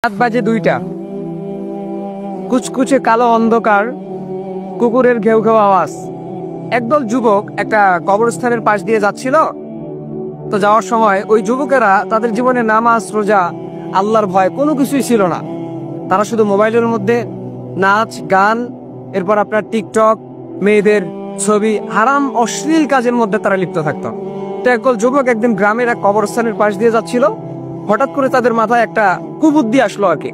রাত বাজে 2টা। কুচকুচে কালো অন্ধকার, কুকুরের ঘেউ ঘেউ আওয়াজ। একদল যুবক একটা কবরস্থানের পাশ দিয়ে যাচ্ছিল। তো যাওয়ার সময় ওই যুবকেরা তাদের জীবনে নামাজ, রোজা, আল্লাহর ভয় কোনো কিছুই ছিল না। তারা শুধু মোবাইলের মধ্যে নাচ, গান, এরপর আপনার টিকটক, মেয়েদের ছবি, হারাম অশ্লীল কাজের মধ্যে তারা লিপ্ত থাকতো। তো একদল যুবক একদিন গ্রামের এক কবরস্থানের পাশ দিয়ে যাচ্ছিল। হঠাৎ করে তাদের মাথায় একটা কুবুদ্ধি আসলো আর কি,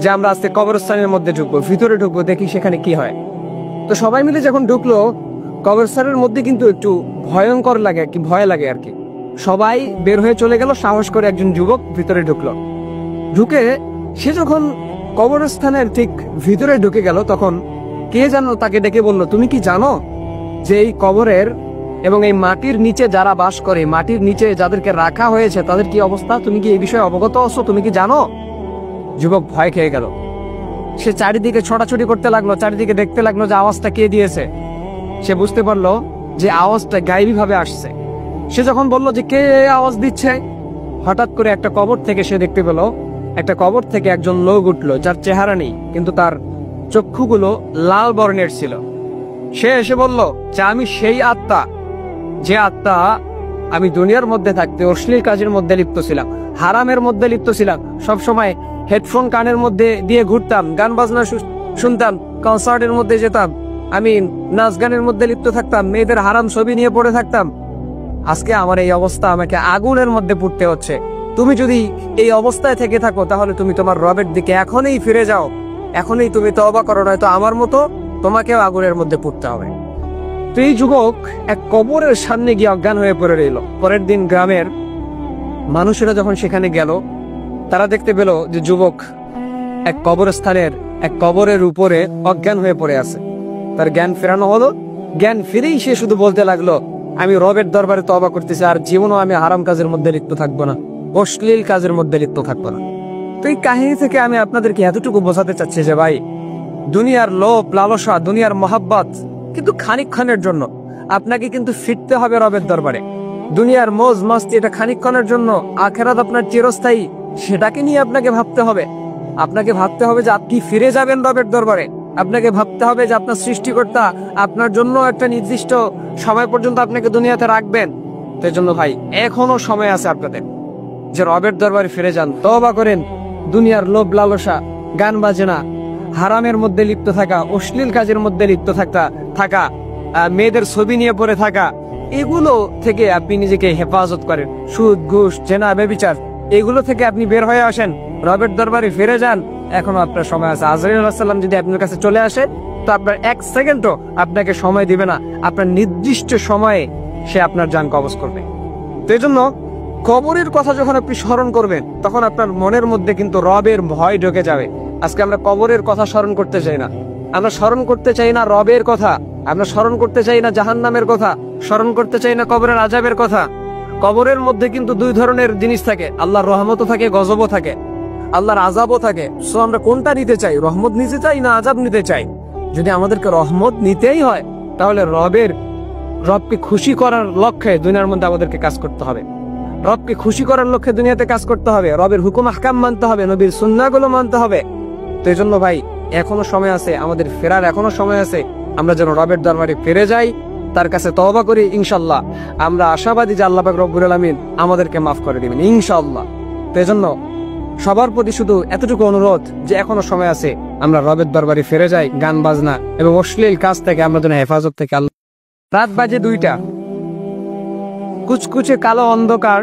যে আমরা আজকে কবরস্থানের মধ্যে ঢুকবো, ভিতরে ঢুকবো, দেখি সেখানে কি হয়। তো সবাই মিলে যখন ঢুকলো, কবরস্থানের মধ্যে কিন্তু একটু ভয়ঙ্কর লাগে আর কি, ভয় লাগে আর কি। সবাই বের হয়ে চলে গেল, সাহস করে একজন যুবক ভিতরে ঢুকলো। ঢুকে সে যখন কবরস্থানের ঠিক ভিতরে ঢুকে গেল, তখন কে যেন তাকে ডেকে বলল, তুমি কি জানো যে এই কবরের এবং এই মাটির নিচে যারা বাস করে, মাটির নিচে যাদেরকে রাখা হয়েছে তাদের কি অবস্থা? তুমি কি এই বিষয়ে অবগত আছো? তুমি কি জানো? যুবক ভয় খেয়ে গেল। সে চারিদিকে ছোটাছুটি করতে লাগলো, চারিদিকে দেখতে লাগলো যে আওয়াজটা কে দিয়েছে। সে বুঝতে পারলো যে আওয়াজটা গায়েবী ভাবে আসছে। সে যখন বলল যে কে আওয়াজ দিচ্ছে, হঠাৎ করে একটা কবর থেকে সে দেখতে পেল, একটা কবর থেকে একজন লোক উঠলো, যার চেহারা নেই কিন্তু তার চক্ষুগুলো লাল বর্ণের ছিল। সে এসে বলল যে আমি সেই আত্মা, যে আত্মা আমি দুনিয়ার মধ্যে থাকতে অশ্লীল কাজের মধ্যে লিপ্ত ছিলাম, হারামের মধ্যে লিপ্ত ছিলাম, সব সময় হেডফোন কানের মধ্যে দিয়ে ঘুরতাম, গান বাজনা শুনতাম, কনসার্টের মধ্যে যেতাম, আমি নাচ গানের মধ্যে লিপ্ত থাকতাম, মেয়েদের হারাম ছবি নিয়ে পড়ে থাকতাম। আজকে আমার এই অবস্থা, আমাকে আগুনের মধ্যে পুড়তে হচ্ছে। তুমি যদি এই অবস্থায় থেকে থাকো, তাহলে তুমি তোমার রবের দিকে এখনই ফিরে যাও, এখনই তুমি তওবা করো, নয়তো আমার মতো তোমাকেও আগুনের মধ্যে পুড়তে হবে। তো এই যুবক এক কবরের সামনে গিয়ে অজ্ঞান হয়ে পড়ে রইল। পরের দিন গ্রামের মানুষেরা যখন সেখানে গেল, তারা দেখতে পেল যে যুবক এক কবরস্থানের এক কবরের উপরে অজ্ঞান হয়ে পড়ে আছে। তার জ্ঞান ফেরানো হলো। জ্ঞান ফিরেই সে শুধু বলতে লাগলো, আমি রবের দরবারে তওবা করতেছি, আর জীবনও আমি হারাম কাজের মধ্যে লিপ্ত থাকবো না, অশ্লীল কাজের মধ্যে লিপ্ত থাকবো না। তো এই কাহিনী থেকে আমি আপনাদেরকে এতটুকু বোঝাতে চাচ্ছি যে ভাই, দুনিয়ার লোভ লালসা, দুনিয়ার মহাব্বত কিন্তু খানিকক্ষণের জন্য। আপনাকে কিন্তু ফিরতে হবে রবের দরবারে। দুনিয়ার মৌজ মস্তি এটা খানিকক্ষণের জন্য, আখেরাত আপনার চিরস্থায়ী, সেটাকে নিয়ে আপনাকে ভাবতে হবে। আপনাকে ভাবতে হবে যে আপনি ফিরে যাবেন রবের দরবারে। আপনাকে ভাবতে হবে যে আপনার সৃষ্টিকর্তা আপনার জন্য একটা নির্দিষ্ট সময় পর্যন্ত আপনাকে দুনিয়াতে রাখবেন। তো এই জন্য ভাই, এখনো সময় আছে আপনাদের যে রবের দরবারে ফিরে যান, তওবা করেন। দুনিয়ার লোভ লালসা, গান বাজনা, হারামের মধ্যে লিপ্ত থাকা, অশ্লীল কাজের মধ্যে লিপ্ত থাকা, মেয়েদের ছবি নিয়ে পড়ে থাকা, এগুলো থেকে আপনি নিজেকে হেফাজত করেন। সুদ, ঘুষ, জেনা, ব্যভিচার, এগুলো থেকে আপনি বের হয়ে আসেন, রবের দরবারে ফিরে যান। এখনো আপনার সময় আছে। আজরাইল আলাইহিস সালাম যদি আপনার কাছে চলে আসে, তো আপনার 1 সেকেন্ডও আপনাকে সময় দিবে না, আপনার নির্দিষ্ট সময়ে সে আপনার জান কবজ করবে। তো এই জন্য কবরের কথা যখন আপনি স্মরণ করবেন, তখন আপনার মনের মধ্যে কিন্তু রবের ভয় ঢুকে যাবে। আজকে আমরা কবরের কথা স্মরণ করতে চাই না। আমরা স্মরণ করতে চাই না রবের কথা, আমরা স্মরণ করতে চাই না জাহান্নামের কথা, স্মরণ করতে চাই না কবরের আযাবের কথা। কবরের মধ্যে কিন্তু 2 ধরনের জিনিস থাকে, আল্লাহর রহমতও থাকে, গজবও থাকে, আল্লাহর আযাবও থাকে। সো আমরা কোনটা নিতে চাই? রহমত নিতে চাই না আযাব নিতে চাই? যদি আমাদেরকে রহমত নিতেই হয়, তাহলে রবকে খুশি করার লক্ষ্যে দুনিয়ার মধ্যে আমাদেরকে কাজ করতে হবে। রবকে খুশি করার লক্ষ্যে দুনিয়াতে কাজ করতে হবে, রবের হুকুম আহকাম মানতে হবে, নবীর সুন্নাহগুলো মানতে হবে। তো এই জন্য ভাই, এখনো সময় আছে, আমাদের ফেরার এখনো সময় আছে। আমরা যেন রবের দরবারে ফিরে যাই, তার কাছে তওবা করি। ইনশাআল্লাহ আমরা আশাবাদী যে আল্লাহ পাক রব্বুল আলামিন আমাদেরকে মাফ করে দিবেন ইনশাআল্লাহ। তো এই জন্য সবার প্রতি শুধু এতটুকু অনুরোধ যে এখনো সময় আছে, আমরা রবের দরবারে ফিরে যাই। গান বাজনা এবং অশ্লীল কাজ থেকে আমরা যেন হেফাজত থেকে আল্লাহ। রাত বাজে 2টা। কুচকুচে কালো অন্ধকার,